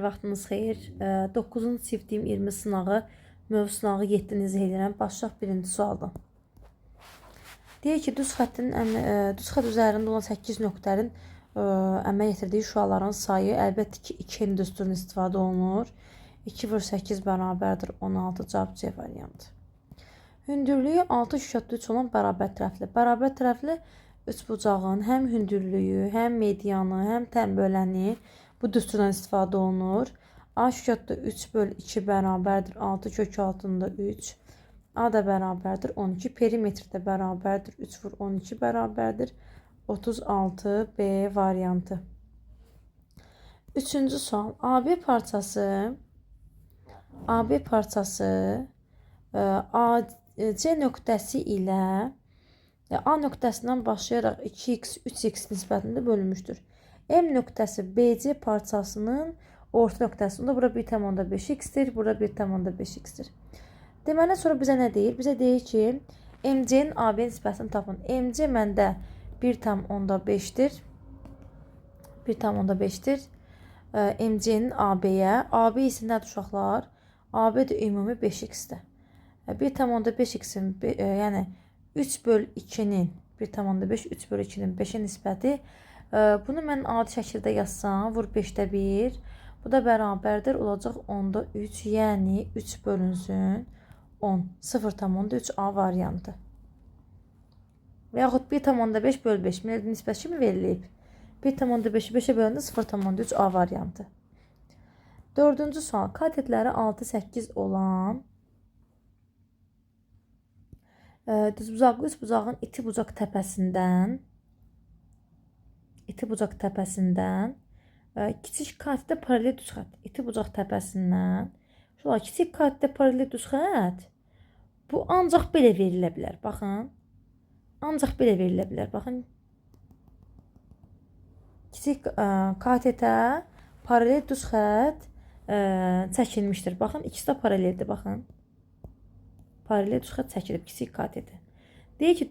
Vaxtınız xeyir. 9-cu çiftim 20 sınağı, mövzu sınağı 7-ni izah edirəm. Başlayaq birinci sualdan. Deyək ki, düz xətt üzərində olan 8 nöqtənin əmələ yetirdiyi şüaların sayı əlbəttə ki 2-nin düsturundan istifadə olunur. 2 vur 8 bərabərdir 16, cavab C variantı. Hündürlüyü 6,3 olan bərabər tərəfli. Bərabər tərəfli üçbucağın həm hündürlüyü, həm medianı, həm tənböləni bu düsturdan istifadə olunur. A şükatda 3 böl 2 bərabərdir 6 kök altında 3. A da bərabərdir 12. Perimetr də bərabərdir 3 vur 12 bərabərdir 36. B variantı. Üçüncü sual. AB parçası AC nöqtəsi ilə A nöqtəsindən başlayaraq 2x, 3x nisbətində bölünmüşdür. M nöqtəsi BC parçasının orta nöqtəsində bura 1,5x-dir, bura 1,5x-dir. Deməli, sonra bizə nə deyir? Bizə deyir ki, MC-nin AB nisbətini tapın. MC məndə 1,5-dir. 1,5-dir. MC-nin AB-yə. AB isə nədir uşaqlar? AB də ümumi 5x-dir. 1,5x-in, yəni 3 böl 2-nin 1,5, 3 böl 2-nin 5-ə nisbəti. Bunu mən adi şəkildə yazsam, vur 5-də 1. Bu da bərabərdir, olacaq 10-da 3, yəni 3 bölünsün 10. 0,3 A variantı. Və yaxud 1,5 böl 5. Mənə nisbət kimi verilib. 1,5-i 5-ə bölündə 0,3 A variantı. Dördüncü sual. Katetləri 6, 8 olan düzbucaqlı üçbucağın iti bucaq təpəsindən kiçik katdə paralel düz xətt. İti bucaq təpəsindən kiçik katdə paralel düz xətt bu ancaq belə verilə bilər. Baxın. Ancaq belə verilə bilər. Baxın. Kiçik katətə paralel düz xətt çəkilmişdir. Baxın. İkisi də paraleldir. Baxın. Paralel düz xətt çəkilib kiçik katətə. Deyir ki,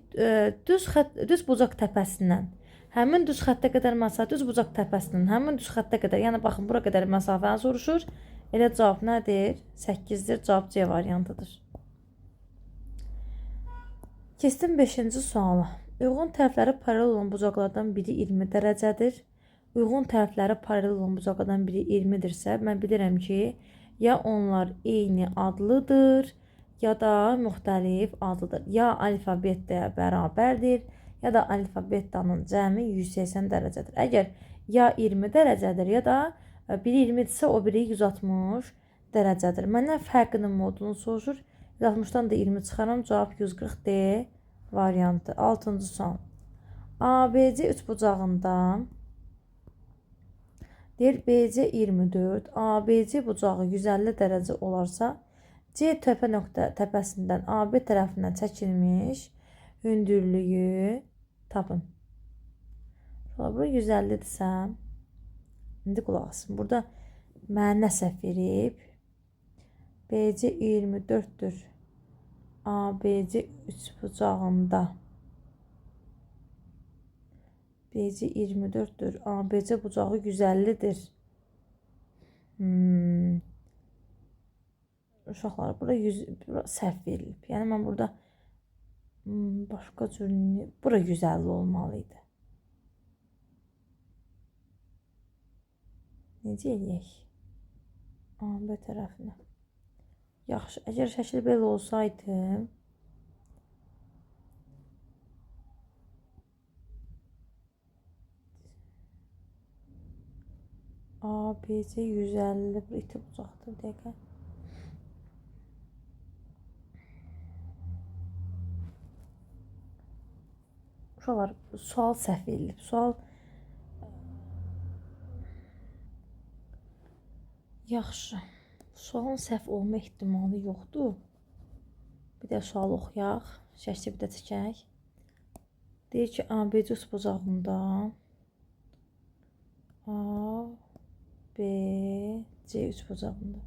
düz bucaq təpəsindən həmin düz xəttə qədər məsafə, düz bucaq təpəsindən həmin düz xəttə qədər, yəni baxın, bura qədər məsafəni soruşur. Elə cavab nədir? 8-dir. Cavab C variantıdır. Keçdim 5-ci suala. Uyğun tərəfləri paralel olan bucaqlardan biri 20 dərəcədir. Uyğun tərəfləri paralel olan bucaqlardan biri 20-dirsə, mən bilirəm ki, ya onlar eyni adlıdır, ya da müxtəlif adlıdır. Ya alfabetdə bərabərdir, ya da alfabetanın cəmi 180 dərəcədir. Əgər ya 20 dərəcədir, ya da biri 20-dirsə, o biri 160 dərəcədir. Məndən fərqinin modulunu soruşur. 160-dan da 20 çıxaram, cavab 140D variantı. 6-cı sual. ABC üçbucağında deyir, BC 24, ABC bucağı 150 dərəcə olarsa, C təpəsindən AB tərəfindən çəkilmiş hündürlüyü tapın. Bura 150-dirsə, indi qulaq asın. Burada mənə nə səhv verib? BC 24-dür. ABC üçbucağında. BC 24-dür. ABC bucağı 150-dir. Uşaqlar, bura səhv verilib. Yəni, mən burada başqa cür, bura 150 olmalıydı. Necə eləyək? AB tərəfinə. Yaxşı, əgər şəkil belə olsaydı, ABC 150, bu iti bucaqdır, bir dəqiqə. Uşaqlar, sual səhv verilib. Sual yaxşı. Sualın səhv olma ehtimalı yoxdur. Bir də sual oxuyaq. Şəkli bir də çəkək. Deyir ki, ABC üçbucağında ABC üçbucağında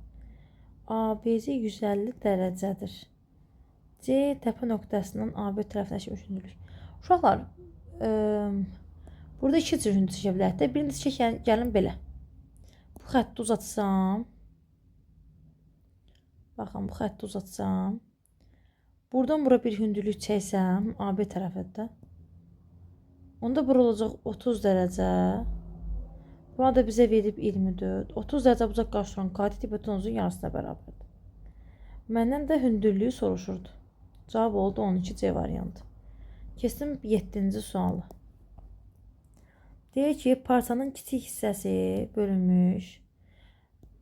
ABC 150 dərəcədir. C təpə nöqtəsindən AB tərəfinə çəkilmiş. Uşaqlar, burada iki cür hündür çəkə bilərik də. Birincisi gəlin belə. bu xətti uzatsam, baxın bu xətti uzatsam, buradan bura bir hündürlük çəksəm, AB tərəfində, onda bura olacaq 30 dərəcə. Buna da bizə verib 24. 30 dərəcə bucaq qarşılan qati hipotenuzun yarısına bərabərdir. Məndən də hündürlüyü soruşurdu. Cavab oldu 12C variantı. Keçdim 7-ci sualı. Deyir ki, parçanın kiçik hissəsi bölünmüş.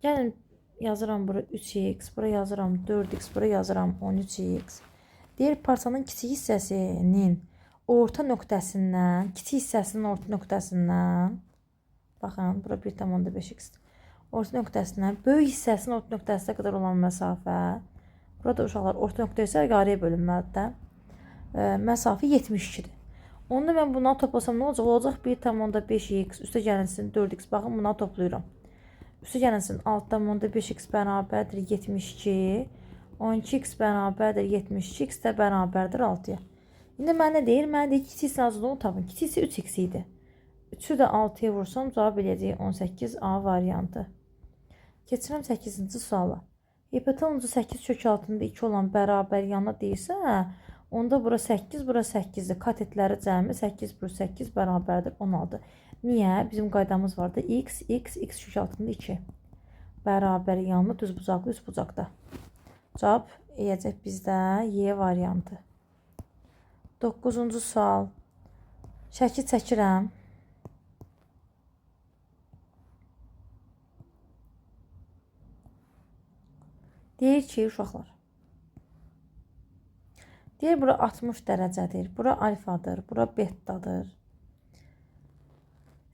Gəlin yazıram bura 3x, bura yazıram 4x, bura yazıram 13x. Deyir parçanın kiçik hissəsinin orta nöqtəsindən, kiçik hissəsinin orta nöqtəsindən, baxın, bura 1,5x. Orta nöqtəsindən, böyük hissəsinin orta nöqtəsinə qədər olan məsafə, burada uşaqlar orta nöqtə isə yarıya bölünməlidir. Məsafə 72-dir. Onda mən bunları toplasam nə olacaq? Olacaq 1,5x, üstə gəlinsin 4x. Baxın, bunları toplayıram. Üstə gəlinsin 6,5x bərabərdir 72. 12x bərabərdir 72. X də bərabərdir 6-ya. İndi mənə deyir, mənə deyir, kiçik hissənin azlığını tapın. Kiçik hissə 3x idi. 3-ü də 6-ya vursam, cavab eləyəcək 18A variantı. Keçirəm 8-ci suala. Hipotenuzu 8 kök altında 2 olan bərabər yana deyirsə, onda bura 8, bura 8-dir. Katetləri cəmi 8 plus 8 bərabərdir 16. Niyə? Bizim qaydamız vardı. X kök altında 2. Bərabər yanlı düz bucaqlı üst bucaqda. Cavab eləyəcək bizdə Y variantı. 9-cu sual. Şəkil çəkirəm. Deyir ki, uşaqlar. Deyir, bura 60 dərəcədir. Bura alfadır. Bura betadır.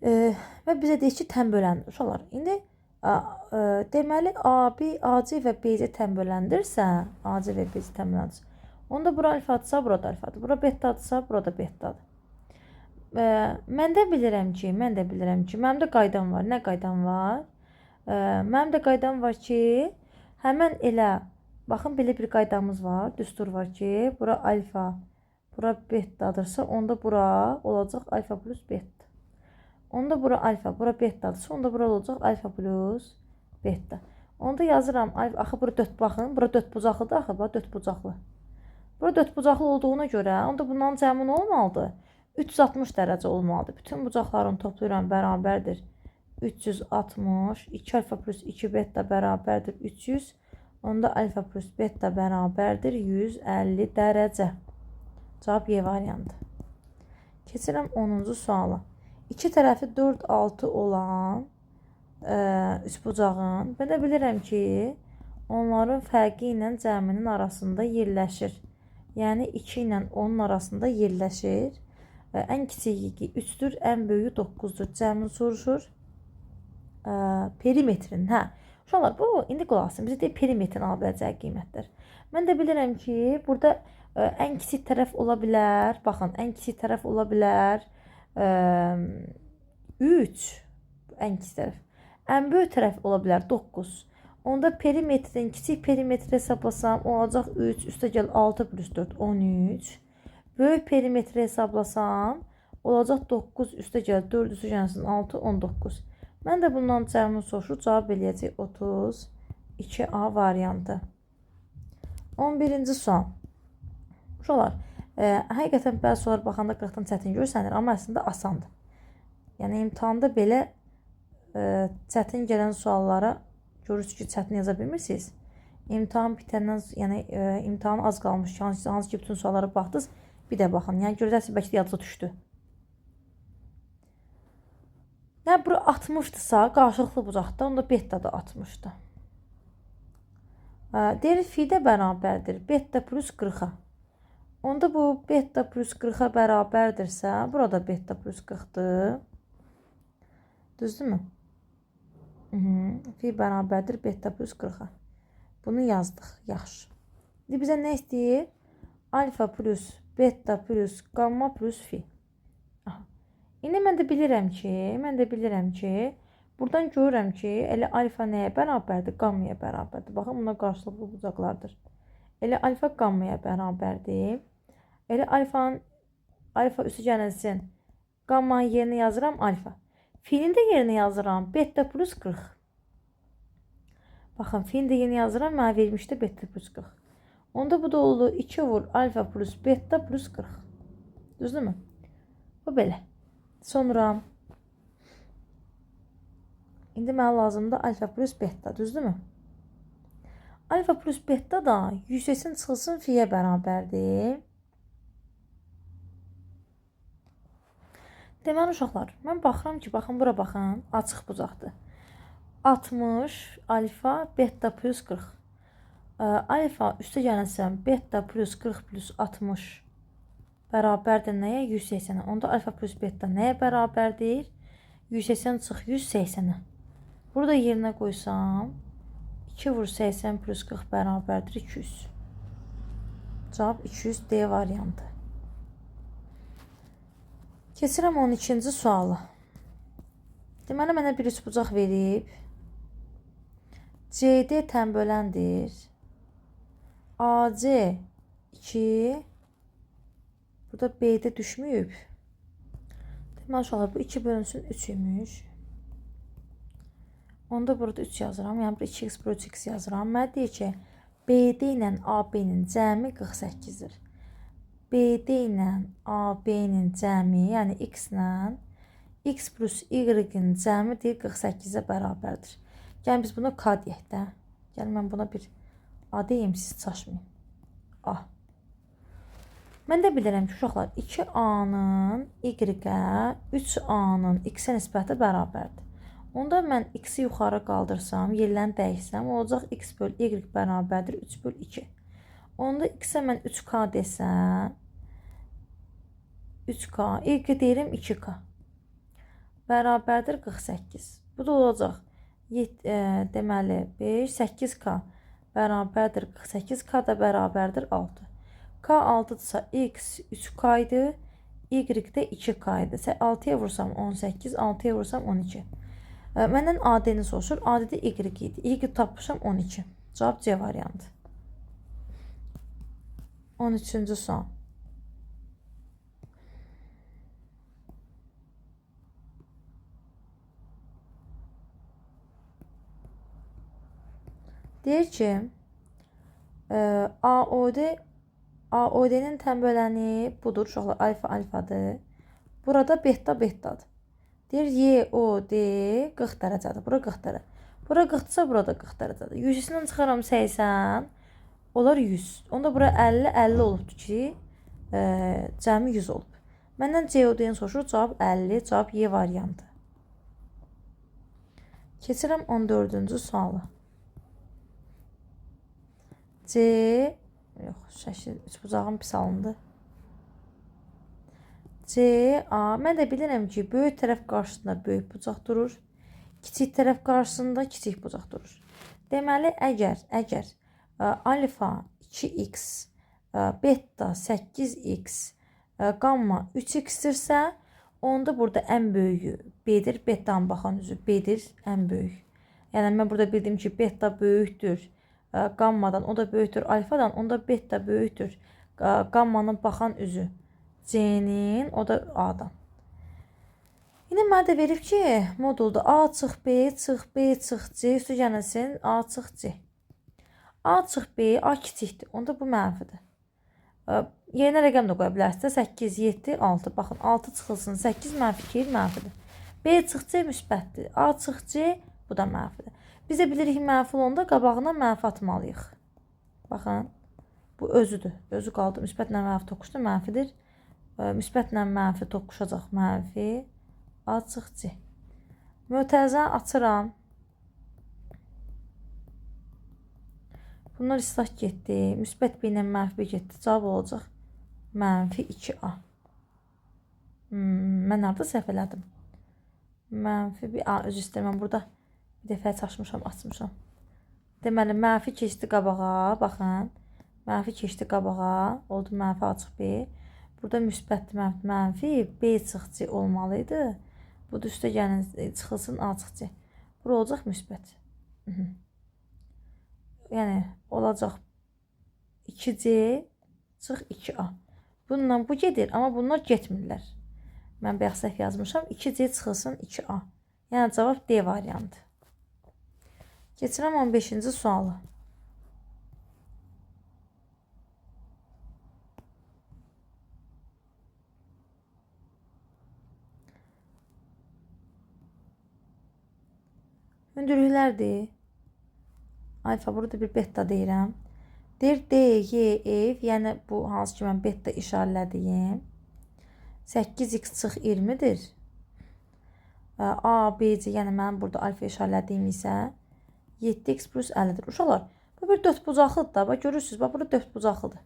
Və bizə deyir ki, tən böləndir. Uşaqlar, indi deməli, AB, AC və BC tən böləndirsə, AC və BC tən böləndirsə, onda bura alfadırsa, burada alfadır. Bura betadırsa, burada betadır. Mən də bilirəm ki, mənim də qaydam var. Nə qaydam var? Mənim də qaydam var ki, həmən elə, baxın, belə bir qaydamız var, düstur var ki, bura alfa, bura betadırsa, onda bura olacaq alfa plus beta. Onda bura alfa, bura betadırsa, onda bura olacaq alfa plus beta. Onda yazıram, axı bura 4, baxın, bura 4 bucaqlıdır, axı, bura 4 bucaqlı. Bura 4 bucaqlı olduğuna görə, onda bundan cəmi nə olmalıdır? 360 dərəcə olmalıdır. Bütün bucaqlarını toplayıram, bərabərdir 360, 2 alfa plus 2 beta bərabərdir 300, onda alfa plus beta bərabərdir 150 dərəcə. Cavab Y variantı. Keçirəm 10-cu suala. İki tərəfi 4, 6 olan üçbucağın, mən də bilirəm ki, onların fərqi ilə cəminin arasında yerləşir. Yəni 2 ilə 10-un arasında yerləşir. Ən kiçiyi 3-dür, ən böyüyü 9-dur. Cəmin soruşur. Perimetrin, hə. Uşaqlar, bu, indi qulaq asın, bizə deyir perimetrin ala biləcəyi qiymətdir. Mən də bilirəm ki, burada ən kiçik tərəf ola bilər, baxın, ən kiçik tərəf ola bilər 3, ən kiçik tərəf. Ən böyük tərəf ola bilər 9. Onda perimetrin, kiçik perimetri hesablasam, olacaq 3, üstə gəl 6 plus 4, 13. Böyük perimetri hesablasam, olacaq 9, üstə gəl 4, üstə gəlsin 6, 19. Mən də bundan cəmin soruşur, cavab eləyəcək 32A variantı. 11-ci sual. Uşaqlar, həqiqətən bəzi suallar baxanda qıraqdan çətin görsənir, amma əslində asandır. Yəni, imtahanda belə çətin gələn suallara görürsünüz ki, çətin yaza bilmirsiniz. İmtahan bitəndən, yəni imtahan az qalmış, hansı ki, bütün suallara baxdınız, bir də baxın. Yəni, görəcəksiniz, bəlkə də yadınıza düşdü. Yəni, bura 60-dırsa, qarşılıqlı bucaqda, onda beta da 60-dır. Deyir, fi də bərabərdir, beta plus 40-a. Onda bu beta plus 40-a bərabərdirsə, burada beta plus 40-dır. Düzdürmü? Fi bərabərdir, beta plus 40-a. Bunu yazdıq, yaxşı. İndi bizə nə istəyir? Alfa plus, beta plus, gamma plus fi. İndi mən də bilirəm ki, buradan görürəm ki, elə alfa nəyə bərabərdir? Qammaya bərabərdir. Baxın, buna qarşılıqlı bucaqlardır. Elə alfa qammaya bərabərdir. Elə alfa üstü gələnsin. Qammanın yerinə yazıram alfa. Fi'nin də yerinə yazıram beta plus 40. Baxın, fin də yeni yazıram. Mənə vermişdi beta plus 40. Onda bu da oldu 2 vur alfa plus beta plus 40. Düzdürmü? Bu belə. Sonra indi mənə lazımdır alfa plus beta. Düzdürmü? Alfa plus beta da 180 çıxılsın fiyə bərabərdir. Deməli uşaqlar, mən baxıram ki, baxın bura baxın, açıq bucaqdır. 60 alfa beta plus 40. Alfa üstə gələcəm beta plus 40 plus 60 bərabərdir nəyə? 180-ə. Onda alfa plus beta nəyə bərabərdir? 180 çıx 180-ə. Burada yerinə qoysam 2 vur 80 plus 40 bərabərdir 200. Cavab 200 D variantı. Keçirəm 12-ci sualı. Deməli, mənə bir üçbucaq verib. CD tənböləndir. AC 2. Burada B'də düşməyib. Deməli, uşaqlar, bu 2 bölünsün 3 imiş. Onda burada 3 yazıram. Yəni, burada 2x bölü 3x yazıram. Mənə deyir ki, BD ilə AB-nin cəmi 48-dir. BD ilə AB-nin cəmi, yəni x ilə x plus y-in cəmi deyir 48-ə bərabərdir. Yəni, biz buna K deyək də. Yəni, mən buna bir A deyim, siz çaşmayın. A. Mən də bilirəm ki, uşaqlar, 2A-nın y-ə, 3A-nın x-ə nisbəti bərabərdir. Onda mən x-i yuxarı qaldırsam, yerlərini dəyişsəm, olacaq x böl y bərabərdir 3 böl 2. Onda x-ə mən 3K desəm, 3K, y deyirəm 2K. Bərabərdir 48. Bu da olacaq, deməli, 5, 8K bərabərdir 48, K da bərabərdir 6. K 6-dırsa, x 3K idi, y də 2K idi. 6-ya vursam 18, 6-ya vursam 12. Məndən AD-ni soruşur, AD-də y idi. Y tapmışam 12. Cavab C variantı. 13-cü sual. Deyir ki, AOD-nin tənböləni budur, uşaqlar, alfa alfadır. Burada beta betadır. Deyir, YOD 40 dərəcədir. Bura 40 dərəcədir. Bura 40-dırsa, burada 40 dərəcədir. 100-dən çıxaram 80, olar 100. Onda bura 50, 50 olubdur ki, cəmi 100 olub. Məndən COD-ni soruşur, cavab 50, cavab Y variantı. Keçirəm 14-cü sualı. Üçbucağım pis alındı. Mən də bilirəm ki, böyük tərəf qarşısında böyük bucaq durur. Kiçik tərəf qarşısında kiçik bucaq durur. Deməli, əgər alfa 2x, beta 8x, gamma 3x-dirsə, onda burada ən böyüyü B-dir. Beta'nın baxan üzü B-dir, ən böyük. Yəni, mən burada bildim ki, beta böyükdür gammadan, o da böyükdür alfadan, onda beta böyükdür gammanın baxan üzü C-nin, o da A-dan. Yine mənə də verib ki, modulda A çıx B, çıx B, çıx C, üstü gələnsin A çıx C. A çıx B, A kiçikdir, onda bu mənfidir. Yerinə rəqəm də qoya bilərsiniz. 8, 7, 6. Baxın, 6 çıxılsın, 8 mənfi 2 mənfidir. B çıx C müsbətdir. A çıx C, bu da mənfidir. Biz də bilirik ki, mənfi olanda qabağına mənfi atmalıyıq. Baxın, bu özüdür. Özü qaldı. Müsbətlə mənfi toqquşdu, mənfidir. Müsbətlə mənfi toqquşacaq, mənfi. A çıx C. Mötərizəni açıram. Bunlar islah getdi. Müsbət B ilə mənfi B getdi. Cavab olacaq mənfi 2A. Mən harada səhv elədim? Mənfi bir A, özü istəyirəm. Burada bir dəfə çaşmışam, açmışam. Deməli, mənfi keçdi qabağa. Baxın. Mənfi keçdi qabağa. Oldu mənfi A çıx B. Burada müsbətli mənfi B çıx C olmalıydı. Bu da üstə gəlin çıxılsın A çıx C. Bura olacaq müsbət. Yəni, olacaq 2C çıx 2A. Bununla bu gedir, amma bunlar getmirlər. Mən bayaq səhv yazmışam. 2C çıxılsın 2A. Yəni, cavab D variantı. Keçirəm 15-ci sualı. Hündürlüklərdir. Alfa, burada bir beta deyirəm. Deyir D, Y, ev, yəni bu hansı ki mən beta işarələdiyim 8x çıx 20-dir. A, B, C, yəni mənim burada alfa işarələdiyim isə 7x plus 50-dir. Uşaqlar, bu bir dörtbucaqlıdır da. Bax, görürsünüz, bax, burada dörtbucaqlıdır.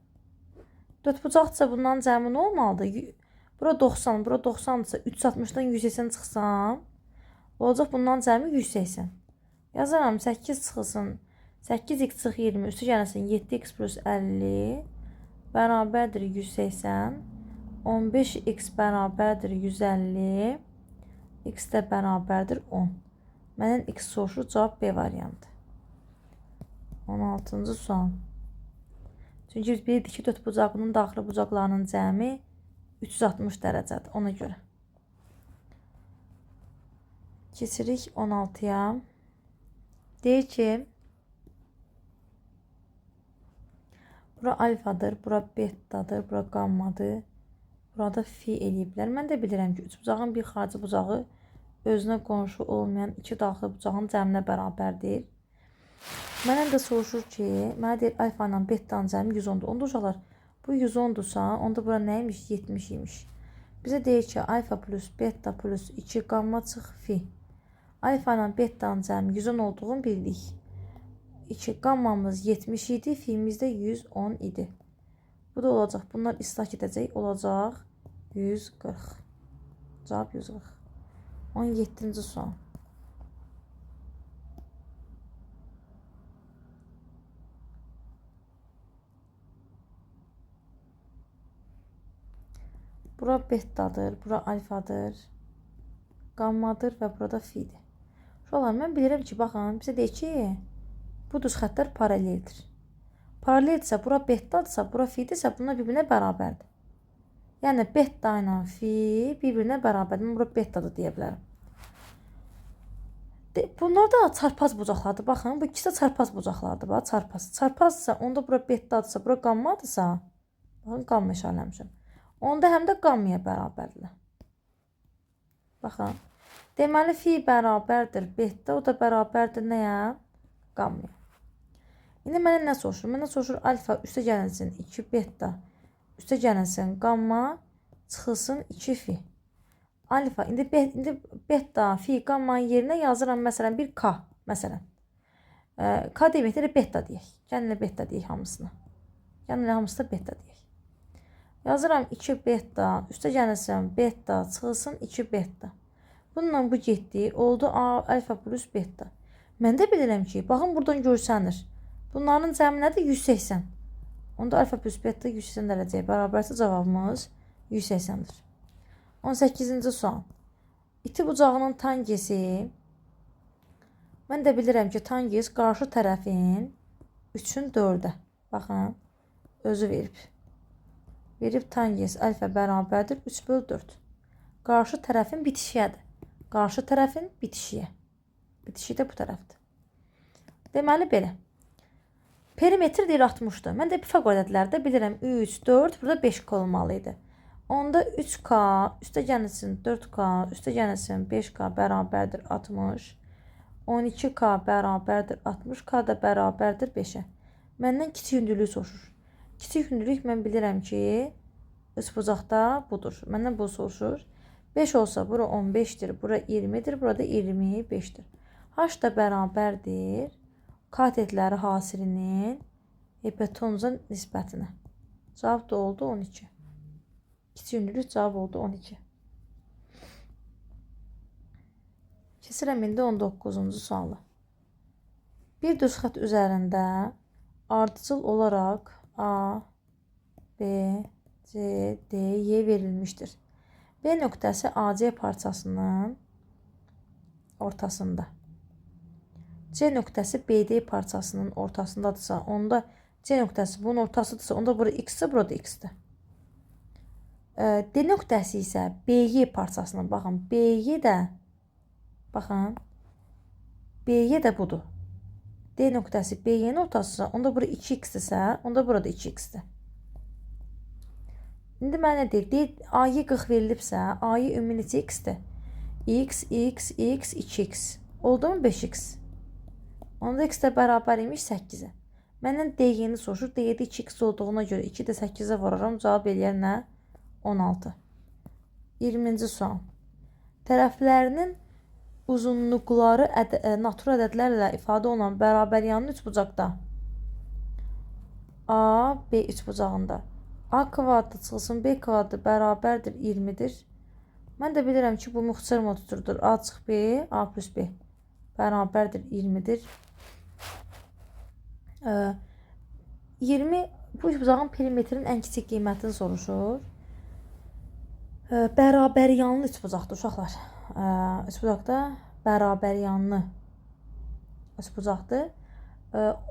Dörtbucaqdırsa bundan cəmi nə olmalıdır? Bura 90, bura 90-dırsa 360-dan 180 çıxsam, olacaq bundan cəmi 180. Yazaram 8 çıxılsın, 8x çıx 20 üstü gəlsin 7x plus 50 bərabərdir 180. 15x bərabərdir 150. X də bərabərdir 10. Məndən x soruşur, cavab B variantı. 16-cı sual. Çünki biz bilirdik ki, dörtbucaqlının daxili bucaqlarının cəmi 360 dərəcədir. Ona görə. Keçirik 16-ya. Deyir ki, bura alfadır, bura betadır, bura gammadır. Burada fi eləyiblər. Mən də bilirəm ki, üç bucağın bir xarici bucağı özünə qonşu olmayan iki daxili bucağın cəminə bərabərdir. Məndən də soruşur ki, mənə deyir alfa ilə betanın cəmi 110-dur. Onda uşaqlar, bu 110-dursa, onda bura nəymiş? 70 imiş. Bizə deyir ki, alfa plus beta plus 2 gamma çıx fi. Alfa ilə betanın cəmi 110 olduğunu bildik. 2 gammamız 70 idi, fiimiz də 110 idi. Bu da olacaq. Bunlar islah edəcək. Olacaq 140. Cavab 140. 17-ci sual. Bura betadır, bura alfadır, gammadır və burada fidir. Uşaqlar, mən bilirəm ki, baxın, bizə deyir ki, bu düz xəttlər paraleldir. Paraleldirsə, bura betadırsa, bura fidirsə, bunlar bir-birinə bərabərdir. Yəni, beta ilə fi bir-birinə bərabərdir. Mən bura betadır deyə bilərəm. Bunlar da çarpaz bucaqlardır. Baxın, bu ikisi də çarpaz bucaqlardır. Bax, çarpaz. Çarpazsa, onda bura betadırsa, bura gammadırsa, baxın, gamma işarələmişəm. Onda həm də qammaya bərabərdirlər. Baxın, deməli, fi bərabərdir beta, o da bərabərdir nəyə? Qammaya. İndi mənə nə soruşur? Mənə soruşur alfa üstə gələnsin 2 beta, üstə gələnsin gamma, çıxılsın 2 fi. Alfa, indi beta, fi, gammanın yerinə yazıram məsələn bir k, məsələn. K deməkdir, beta deyək. Gəlin beta deyək hamısına. Gəlin hamısı da beta deyək. Yazıram 2 beta, üstə gələnsin beta, çıxılsın 2 beta. Bununla bu getdi, oldu alfa plus beta. Mən də bilirəm ki, baxın buradan görsənir. Bunların cəmi nədir? 180. Onda alfa plus beta 180 dərəcəyə bərabərsə cavabımız 180-dir. 18-ci sual. İti bucağının tangesi. Mən də bilirəm ki, tanges qarşı tərəfin 3-ün 4-ə. Baxın, özü verib. Verib tanges alfa bərabərdir 3/4. Qarşı tərəfin bitişiyədir. Qarşı tərəfin bitişiyə. Bitişiyi də bu tərəfdir. Deməli, belə. Perimetr deyir 60-dır. Mən də Pifaqor ədədlərdə bilirəm 3, 4, burada 5K olmalı idi. Onda 3K, üstə gəlsin 4K, üstə gəlsin 5K bərabərdir 60. 12K bərabərdir 60K da bərabərdir 5-ə. Məndən kiçik hündürlüyü soruşur. Kiçik hündürlük mən bilirəm ki, üçbucaqda budur. Məndən bu soruşur. 5 olsa bura 15-dir, bura 20-dir, burada 25-dir. H da bərabərdir katetləri hasilinin hipotenuza nisbətinə. Cavab da oldu 12. Kiçik hündürlük cavab oldu 12. Keçirəm indi 19-cu sualı. Bir düz xətt üzərində ardıcıl olaraq A, B, C, D, Y verilmişdir. B nöqtəsi AC parçasının ortasında. C nöqtəsi BD parçasının ortasındadırsa, onda C nöqtəsi bunun ortasıdırsa, onda bura x-dir, burada x-dir. D nöqtəsi isə BY parçasının, baxın, BY də, baxın, BY də budur. D nöqtəsi B-yin ortasısa, onda bura 2x-dirsə, onda burada 2x-dir. İndi mənə deyir, A-yı 40 verilibsə, A-yı ümumi neçə x-dir? X, x, x, 2x. Oldu mu 5x? Onda x də bərabər imiş 8-ə. Məndən D-yeni soruşur. D-də 2x olduğuna görə 2 də 8-ə vuraram. Cavab eləyər nə? 16. 20-ci sual. Tərəflərinin uzunluqları natural ədədlərlə ifadə olunan bərabəryanlı üçbucaqda A, B üçbucağında A kvadratı çıxılsın B kvadratı bərabərdir 20-dir. Mən də bilirəm ki, bu müxtəsər moduldur. A çıx B, A plus B bərabərdir 20-dir. 20 bu üçbucağın perimetrin ən kiçik qiymətini soruşur. Bərabəryanlı üçbucaqdır uşaqlar. Üçbucaqda bərabəryanlı üçbucaqdır.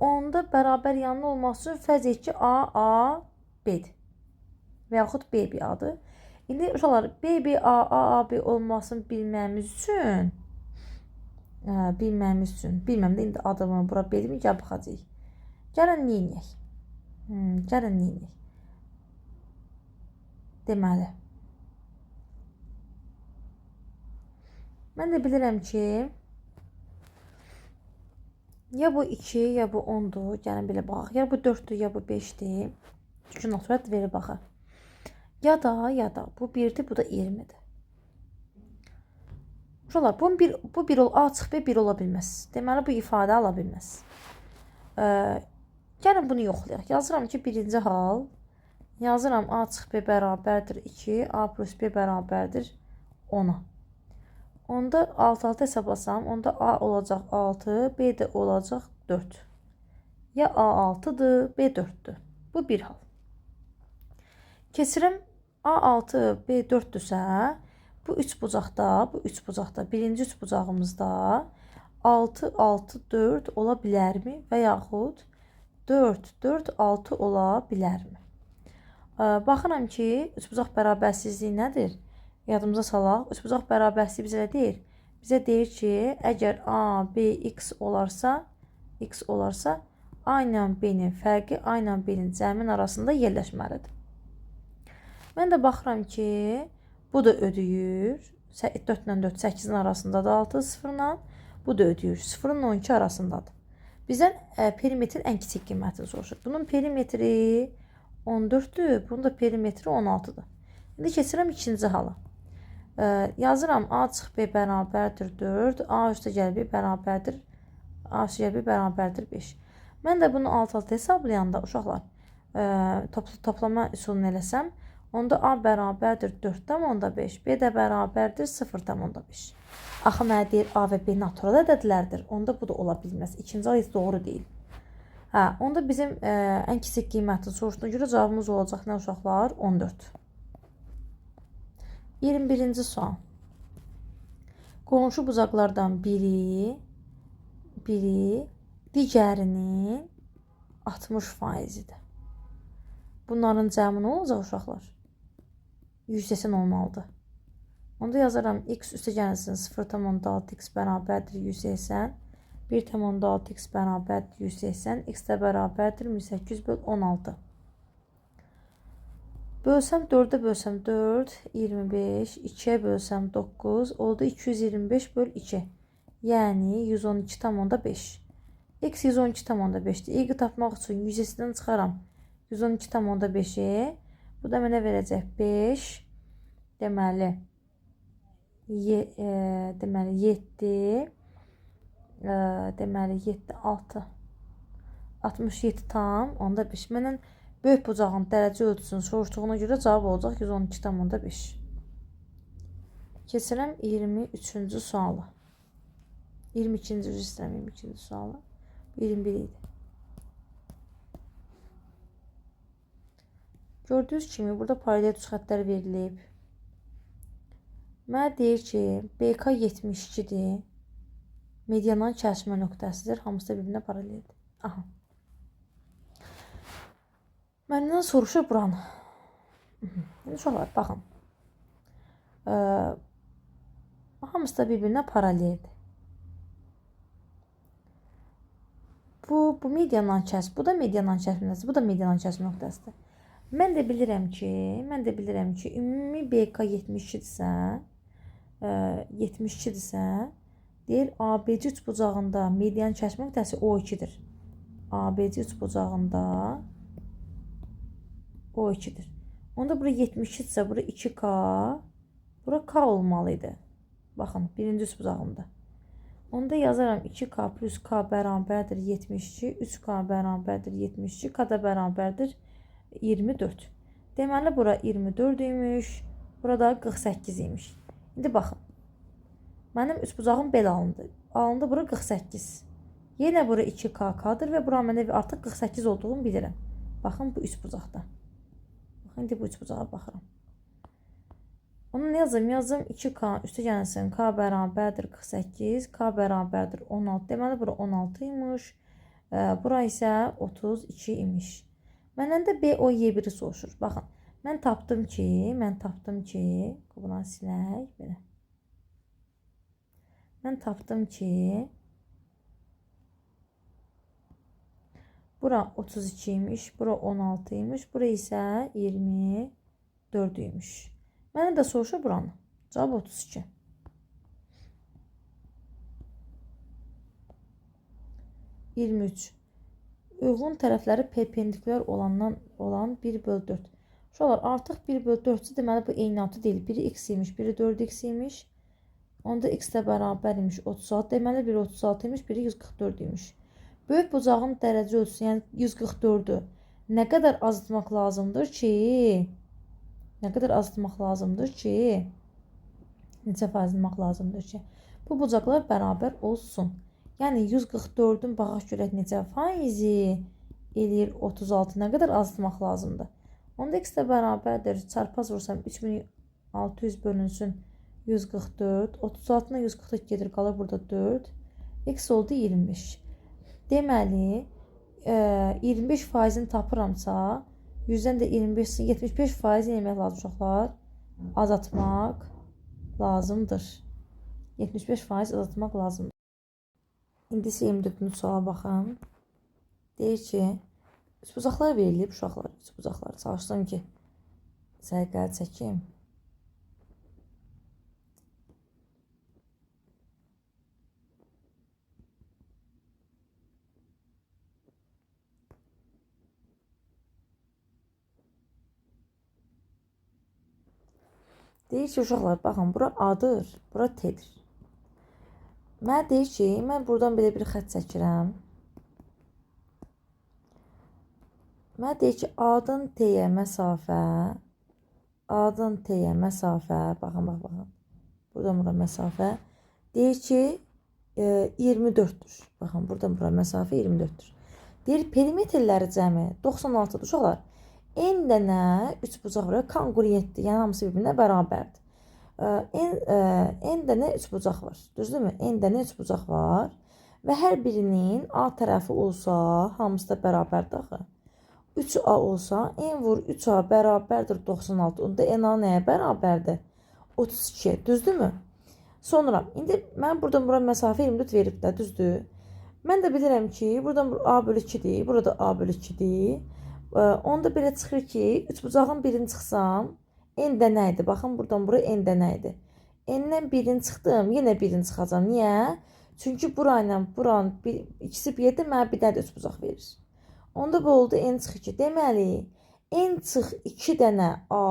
Onda bərabəryanlı olması üçün fərz et ki, A, B-dir. Və yaxud B, A-dır. İndi uşaqlar, B, A, B olmasını bilməyimiz üçün bilməm də indi adımı bura B-dir, gəl baxacaq. Gəlin neyniyək? Deməli. Mən də bilirəm ki, ya bu 2, ya bu 10-dur. Gəlin belə baxaq. Ya bu 4-dür, ya bu 5-dir. Çünki natural verir baxaq. Ya da bu 1-dir, bu da 20-dir. Uşaqlar, bu 1 A çıx B 1 ola bilməz. Deməli, bu ifadə ala bilməz. Gəlin bunu yoxlayaq. Yazıram ki, birinci hal. Yazıram A çıx B bərabərdir 2, A plus B bərabərdir 10-a. Onda 6 hesablasam, onda A olacaq 6, B də olacaq 4. Ya A 6-dır, B 4-dür. Bu bir hal. Keçirəm A 6, B 4-dürsə, bu üçbucaqda, birinci üçbucağımızda 6, 6, 4 ola bilərmi? Və yaxud 4, 4, 6 ola bilərmi? Baxıram ki, üçbucaq bərabərsizliyi nədir? Yadımıza salaq. Üçbucaq bərabərsizliyi bizə deyir. Bizə deyir ki, əgər A, B, X olarsa, A ilə B-nin fərqi A ilə B-nin cəmin arasında yerləşməlidir. Mən də baxıram ki, bu da ödəyir. 4 ilə 4, 8-in arasındadır 6, 0-la. Bu da ödəyir. 0-la 12 arasındadır. Bizdən perimetrin ən kiçik qiymətini soruşur. Bunun perimetri 14-dür, bunun da perimetri 16-dır. İndi keçirəm ikinci hala. Yazıram A çıx B bərabərdir 4, A üstə gəl B bərabərdir, A üstə gəl B bərabərdir 5. Mən də bunu alt-alta hesablayanda uşaqlar toplama üsulunu eləsəm, onda A bərabərdir 4,5, B də bərabərdir 0,5. Axı mənə deyir A və B natural ədədlərdir, onda bu da ola bilməz. İkinci hal heç doğru deyil. Onda bizim ən kiçik qiymətini soruşduğuna görə cavabımız olacaq nə uşaqlar? 14. 21-ci sual. Qonşu bucaqlardan biri digərinin 60%-dir. Bunların cəmi nə olacaq uşaqlar? 180 olmalıdır. Onda yazaram x üstə gəlsin 0,6 x bərabərdir 180. 1,6 x bərabərdir 180. X də bərabərdir 1800 böl 16. Bölsəm 4-ə bölsəm 4, 25, 2-yə bölsəm 9, oldu 225 böl 2. Yəni 112,5. X 112,5-dir. Y tapmaq üçün 100-dən çıxaram 112,5-i. Bu da mənə verəcək 5. Deməli 7. Deməli 7, 6. 67 tam, onda 5. Məndən böyük bucağın dərəcə ölçüsünü soruşduğuna görə cavab olacaq 112,5. Keçirəm 23-cü sualı. 22-ci istəyirəm 22-ci sualı. 21 idi. Gördüyünüz kimi burada paralel düz xəttlər verilib. Mənə deyir ki, BK 72-dir. Medianın kəsmə nöqtəsidir. Hamısı da bir-birinə paraleldir. Aha. Məndən soruşur buranı. İndi uşaqlar, baxın. Hamısı da bir-birinə paraleldir. bu medianın kəsb, bu da medianın kəsb nöqtəsi, bu da medianın kəsb nöqtəsidir. Mən də bilirəm ki, ümumi BK 72-dirsə, 72-dirsə, deyir ABC üçbucağında medianın kəsb nöqtəsi O2-dir. ABC üçbucağında O2-dir. Onda bura 72-dirsə, bura 2K, bura K olmalıydı. Baxın, birinci üçbucağında. Onda yazaram 2K plus K bərabərdir 72, 3K bərabərdir 72, K da bərabərdir 24. Deməli, bura 24 imiş, burada 48 imiş. İndi baxın, mənim üçbucağım belə alındı. Alındı bura 48. Yenə bura 2KK'dır və bura mənə artıq 48 olduğunu bilirəm. Baxın, bu üçbucaqda. Baxın, indi bu üçbucağa baxıram. Onu nə yazım? Yazım 2K üstə gəlsin. K bərabərdir 48. K bərabərdir 16. Deməli, bura 16 imiş. Bura isə 32 imiş. Məndən də BOY1-i soruşur. Baxın, mən tapdım ki, buna silək, belə. Mən tapdım ki, bura 32 imiş, bura 16 imiş, bura isə 24 imiş. Mənə də soruşur buranı. Cavab 32. Uyğun tərəfləri perpendikulyar olan 1/4. Uşaqlar, artıq 1/4-cü deməli bu eyniatı deyil. Biri x imiş, biri 4x imiş. Onda x də bərabər imiş 36. Deməli, biri 36 imiş, biri 144 imiş. Böyük bucağın dərəcə ölçüsü, yəni 144-ü nə qədər azaltmaq lazımdır ki, neçə faiz lazımdır ki, bu bucaqlar bərabər olsun. Yəni 144-ün baxaq görək neçə faizi eləyir 36, nə qədər azaltmaq lazımdır. Onda x də bərabərdir, çarpaz vursam 3600 bölünsün 144, 36-dan 144 gedir, qalır burada 4, x oldu 25. Deməli, 25 faizini tapıramsa, 100-dən də 75 faiz eləmək lazım uşaqlar, azaltmaq lazımdır. 75 faiz azaltmaq lazımdır. İndi isə 24-cü suala baxın. Deyir ki, üçbucaqlar verilib uşaqlar, üçbucaqlar. Çalışdım ki, səliqəli çəkim. Deyir ki, uşaqlar, baxın, bura A-dır, bura T-dir. Mənə deyir ki, mən buradan belə bir xət çəkirəm. Mənə deyir ki, A-dan T-yə məsafə, baxın, buradan bura məsafə, deyir ki, 24-dür. Baxın, buradan bura məsafə 24-dür. Deyir, perimetrləri cəmi 96-dır. Uşaqlar, n dənə üçbucaq var, konqurentdir, yəni hamısı bir-birinə bərabərdir. N dənə üçbucaq var, düzdürmü? N dənə üçbucaq var və hər birinin A tərəfi olsa, hamısı da bərabərdir axı. 3A olsa, n vur 3A bərabərdir 96. Onda n-a nəyə bərabərdir? 32, düzdürmü? Sonra, indi mən buradan bura məsafə 24 verib də, düzdür? Mən də bilirəm ki, buradan A bölü 2-dir, burada A bölü 2-dir. Onda belə çıxır ki, üçbucağın birini çıxsam, n dənə idi. Baxın, buradan bura n dənə idi. N-dən birini çıxdım, yenə birini çıxacam. Niyə? Çünki burayla buranın ikisi bir yerdə mənə bir dənə də üçbucaq verir. Onda bu oldu n çıx 2. Deməli, n çıx 2 dənə A,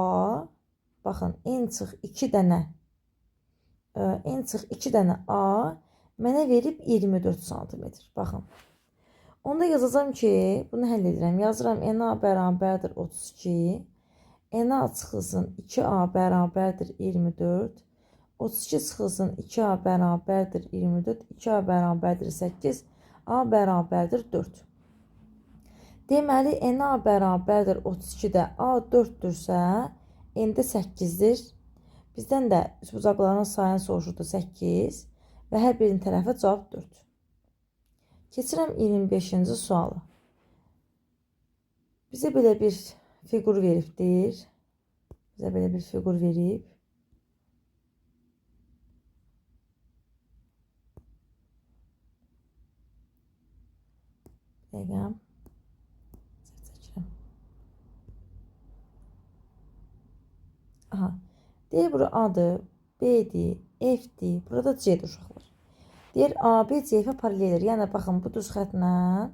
baxın, n çıx 2 dənə A mənə verib 24 cm. Baxın. Onda yazacağım ki, bunu həll edirəm. Yazıram n-a bərabərdir 32. N-a çıxılsın 2A bərabərdir 24. 32 çıxılsın 2A bərabərdir 24. 2A bərabərdir 8. A bərabərdir 4. Deməli, n-a bərabərdir 32-də A 4-dürsə, n-də 8-dir. Bizdən də üçbucaqların sayını soruşurdu 8 və hər birinin tərəfə cavab 4. Keçirəm 25-ci sualı. Bizə belə bir fiqur veribdir. Dəqiqəm. Çəkirəm. Aha. Deyir bura A-dır, B-dir, F-dir. Burada C-dir uşaqlar. Deyir AB CF paraleldir. Yəni baxın bu düz xəttlə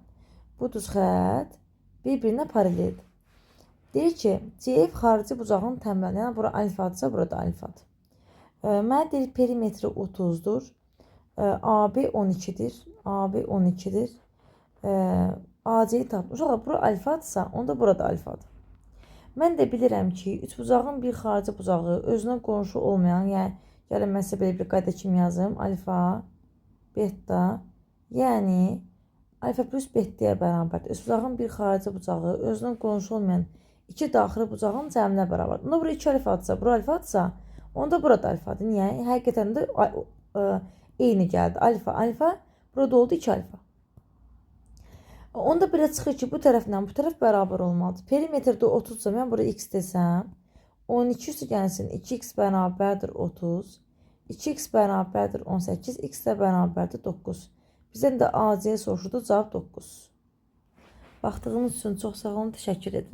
bu düz xətt bir-birinə paraleldir. Deyir ki, CF xarici bucağın təməli, yəni bura alfadırsa, burada alfadır. Mənə deyir perimetri 30-dur. AB 12-dir. AB 12-dir. AC-yi tapmış. Uşaqlar bura alfadırsa, onda burada alfadır. Mən də bilirəm ki, üçbucağın bir xarici bucağı özünə qonşu olmayan, yəni gəlin məsələ belə bir qayda kimi yazım. Alfa, beta, yəni alfa plus beta'ya bərabərdir. Üçbucağın bir xarici bucağı özünə qonşu olmayan iki daxili bucağın cəminə bərabərdir. Onda bura 2 alfadırsa, bura alfadırsa, onda burada alfadır. Niyə? Həqiqətən də eyni gəldi. Alfa, alfa, burada oldu 2 alfa. Onda belə çıxır ki, bu tərəflə bu tərəf bərabər olmalıdır. Perimetrdə 30-sa, mən burada x desəm, 12 üstü gəlsin, 2x bərabərdir 30, 2x bərabərdir 18, x də bərabərdir 9. Bizdən də AC soruşdu, cavab 9. Baxdığınız üçün çox sağ olun, təşəkkür edirəm.